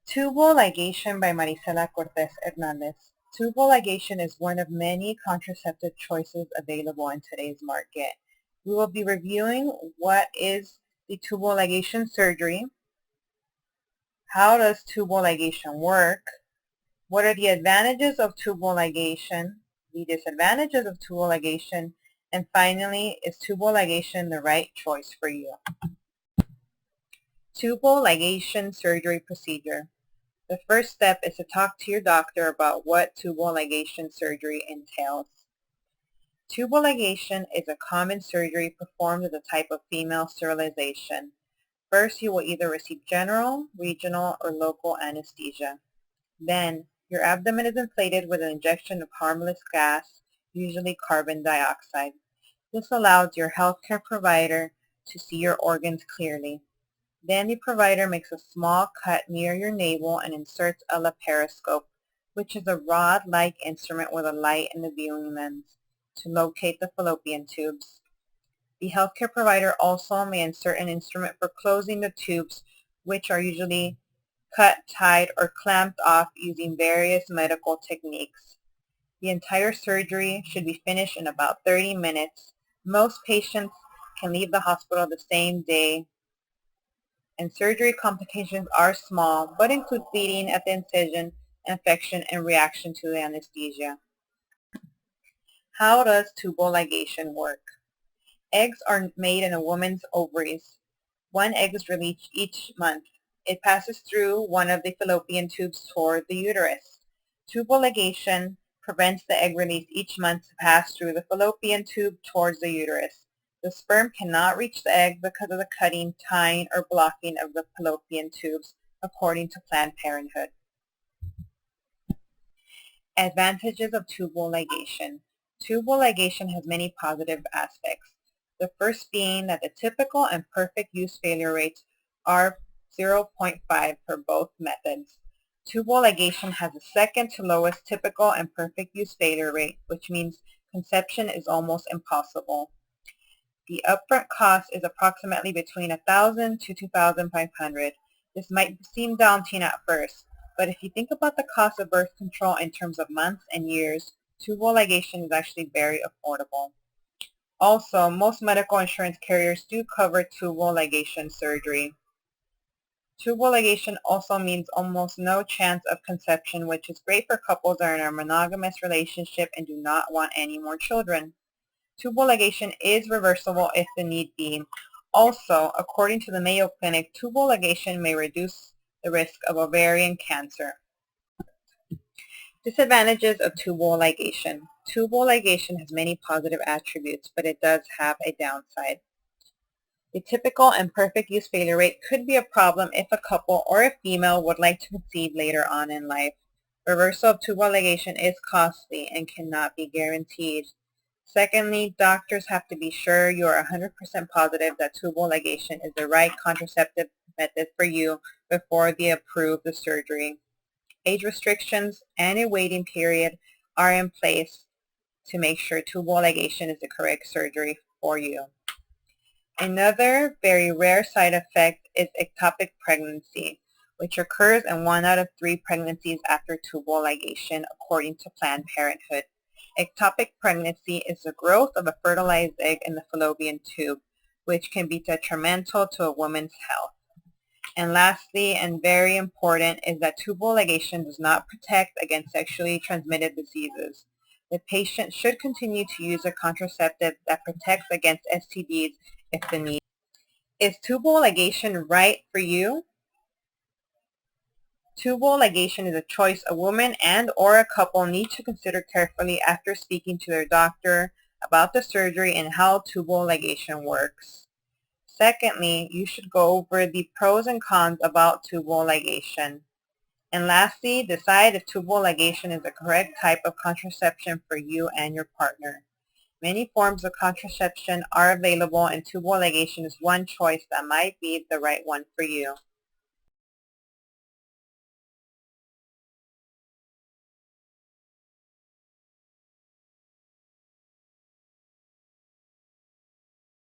Tubal ligation by Cortez Hernandez. Tubal ligation is one of many contraceptive choices available in today's market. We will be reviewing what is the tubal ligation surgery, how does tubal ligation work, what are the advantages of tubal ligation, the disadvantages of tubal ligation, and finally, is tubal ligation the right choice for you? Tubal ligation surgery procedure. The first step is to talk to your doctor about what tubal ligation surgery entails. Tubal ligation is a common surgery performed as a type of female sterilization. First, you will either receive general, regional, or local anesthesia. Then, your abdomen is inflated with an injection of harmless gas, usually carbon dioxide. This allows your healthcare provider to see your organs clearly. Then the provider makes a small cut near your navel and inserts a laparoscope, which is a rod-like instrument with a light and a viewing lens, to locate the fallopian tubes. The healthcare provider also may insert an instrument for closing the tubes, which are usually cut, tied, or clamped off using various medical techniques. The entire surgery should be finished in about 30 minutes. Most patients can leave the hospital the same day, and surgery complications are small but include bleeding at the incision, infection, and reaction to the anesthesia. How does tubal ligation work? Eggs are made in a woman's ovaries. One egg is released each month. It passes through one of the fallopian tubes toward the uterus. Tubal ligation prevents the egg release each month to pass through the fallopian tube towards the uterus. The sperm cannot reach the egg because of the cutting, tying, or blocking of the fallopian tubes, according to Planned Parenthood. Advantages of tubal ligation. Tubal ligation has many positive aspects. The first being that the typical and perfect use failure rates are 0.5 for both methods. Tubal ligation has the second to lowest typical and perfect use failure rate, which means conception is almost impossible. The upfront cost is approximately between $1,000 to $2,500. This might seem daunting at first, but if you think about the cost of birth control in terms of months and years, tubal ligation is actually very affordable. Also, most medical insurance carriers do cover tubal ligation surgery. Tubal ligation also means almost no chance of conception, which is great for couples that are in a monogamous relationship and do not want any more children. Tubal ligation is reversible if the need be. Also, according to the Mayo Clinic, tubal ligation may reduce the risk of ovarian cancer. Disadvantages of tubal ligation. Tubal ligation has many positive attributes, but it does have a downside. The typical and perfect use failure rate could be a problem if a couple or a female would like to conceive later on in life. Reversal of tubal ligation is costly and cannot be guaranteed. Secondly, doctors have to be sure you are 100% positive that tubal ligation is the right contraceptive method for you before they approve the surgery. Age restrictions and a waiting period are in place to make sure tubal ligation is the correct surgery for you. Another very rare side effect is ectopic pregnancy, which occurs in 1 out of 3 pregnancies after tubal ligation, according to Planned Parenthood. Ectopic pregnancy is the growth of a fertilized egg in the fallopian tube, which can be detrimental to a woman's health. And lastly, and very important, is that tubal ligation does not protect against sexually transmitted diseases. The patient should continue to use a contraceptive that protects against STDs if the need. Is tubal ligation right for you? Tubal ligation is a choice a woman and or a couple need to consider carefully after speaking to their doctor about the surgery and how tubal ligation works. Secondly, you should go over the pros and cons about tubal ligation. And lastly, decide if tubal ligation is the correct type of contraception for you and your partner. Many forms of contraception are available, and tubal ligation is one choice that might be the right one for you.